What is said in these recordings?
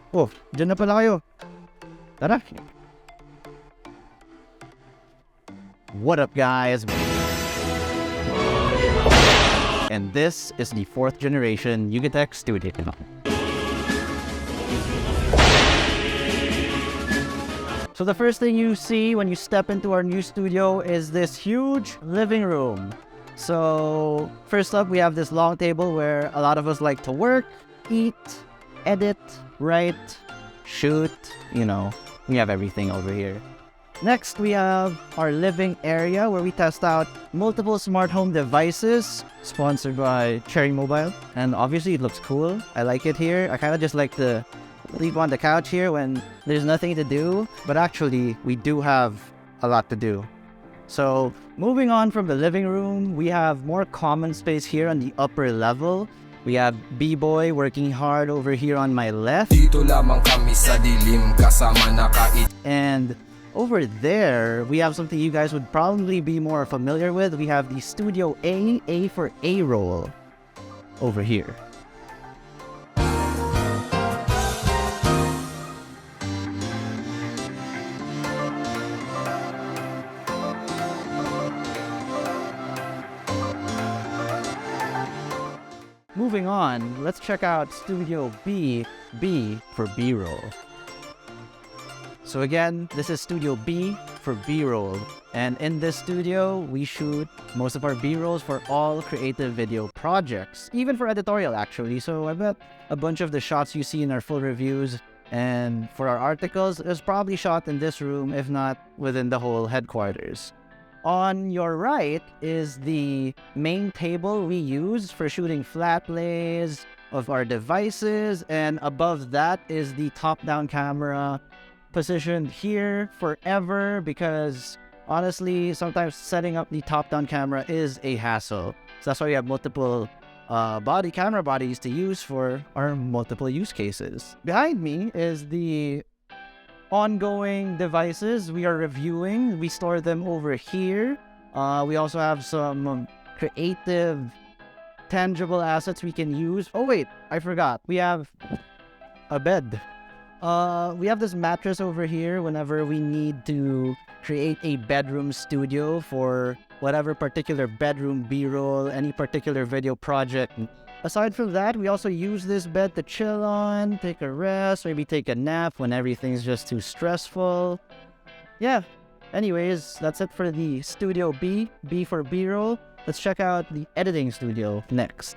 Oh, dyan na pala kayo. Tara. What up, guys? And this is the 4th generation YugaTech studio. So the first thing you see when you step into our new studio is this huge living room. So first up, we have this long table where a lot of us like to work, eat, edit, write, shoot, we have everything over here. Next, we have our living area where we test out multiple smart home devices, sponsored by Cherry Mobile. And obviously it looks cool. I like it here. I kind of just like to sleep on the couch here when there's nothing to do. But actually, we do have a lot to do. So moving on from the living room, we have more common space here on the upper level. We have B-Boy working hard over here on my left. And over there, we have something you guys would probably be more familiar with. We have the Studio A for A-roll, over here. Moving on, let's check out Studio B for B-roll. So again, this is Studio B for B-roll. And in this studio, we shoot most of our B-rolls for all creative video projects, even for editorial actually. So I bet a bunch of the shots you see in our full reviews and for our articles is probably shot in this room, if not within the whole headquarters. On your right is the main table we use for shooting flat lays of our devices, and above that is the top-down camera positioned here forever because honestly, sometimes setting up the top-down camera is a hassle. So that's why we have multiple camera bodies to use for our multiple use cases. Behind me is the ongoing devices we are reviewing. We store them over here. We also have some creative, tangible assets we can use. Oh wait, I forgot. We have a bed. We have this mattress over here whenever we need to create a bedroom studio for whatever particular bedroom B-roll, any particular video project. Aside from that, we also use this bed to chill on, take a rest, maybe take a nap when everything's just too stressful. Yeah, anyways, that's it for the Studio B for B-roll. Let's check out the editing studio next.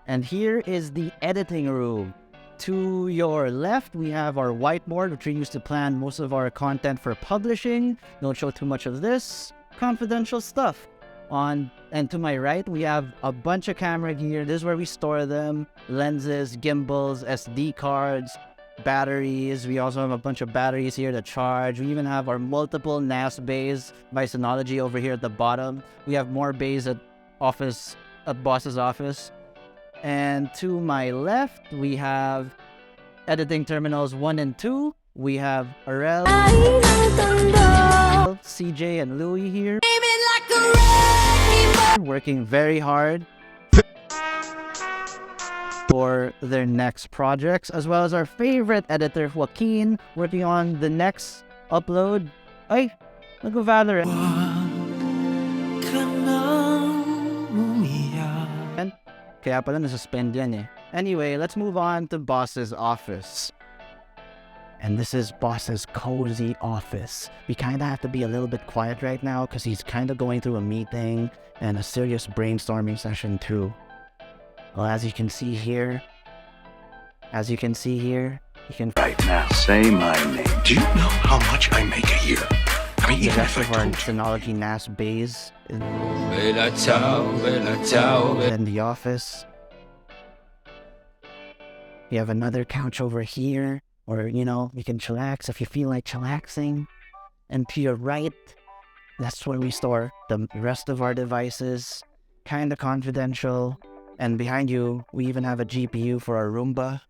And here is the editing room. To your left, we have our whiteboard, which we use to plan most of our content for publishing. Don't show too much of this. Confidential stuff. And to my right, we have a bunch of camera gear. This is where we store them. Lenses, gimbals, SD cards, batteries. We also have a bunch of batteries here to charge. We even have our multiple NAS bays by Synology over here at the bottom. We have more bays at boss's office. And to my left, we have editing terminals 1 and 2. We have Arel, CJ, and Louie here, working very hard for their next projects, as well as our favorite editor, Joaquin, working on the next upload. Ay, nag-Valorant. Kaya pala nasuspend yan eh. Anyway, let's move on to Boss's office. And this is Boss's cozy office. We kind of have to be a little bit quiet right now because he's kind of going through a meeting and a serious brainstorming session too. Well, as you can see here, you can... Right now, say my name. Do you know how much I make a year? I mean, the rest of our Synology NAS bays in the office. We have another couch over here, or you can chillax if you feel like chillaxing. And to your right, that's where we store the rest of our devices, kind of confidential. And behind you, we even have a GPU for our Roomba.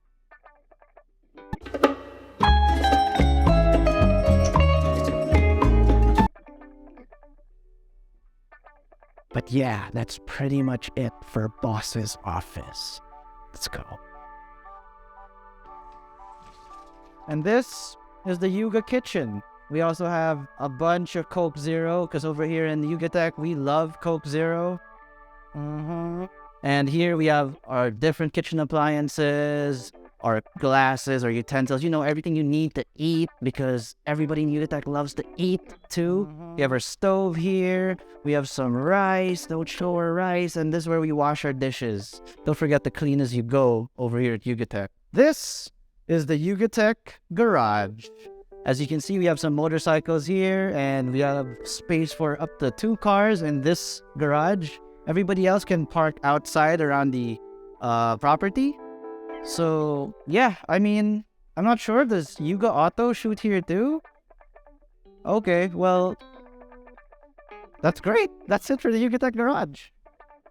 But yeah, that's pretty much it for Boss's office. Let's go. And this is the Yuga kitchen. We also have a bunch of Coke Zero, because over here in YugaTech, we love Coke Zero. And here we have our different kitchen appliances, our glasses, our utensils, everything you need to eat, because everybody in YugaTech loves to eat too. We have our stove here. We have some rice, the Ochoa rice, and this is where we wash our dishes. Don't forget to clean as you go over here at YugaTech. This is the YugaTech garage. As you can see, we have some motorcycles here, and we have space for up to 2 cars in this garage. Everybody else can park outside around the property. So, yeah, I'm not sure. Does Yuga Auto shoot here too? Okay, well, that's great. That's it for the YugaTech garage.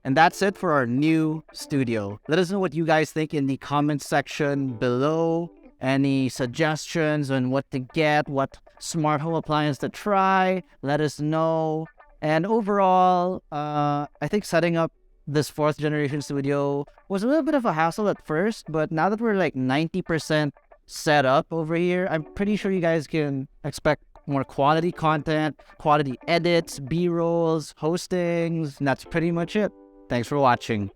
And that's it for our new studio. Let us know what you guys think in the comments section below. Any suggestions on what to get, what smart home appliance to try, let us know. And overall, I think setting up this 4th generation studio was a little bit of a hassle at first, but now that we're like 90% set up over here, I'm pretty sure you guys can expect more quality content, quality edits, B-rolls, hostings, and that's pretty much it. Thanks for watching.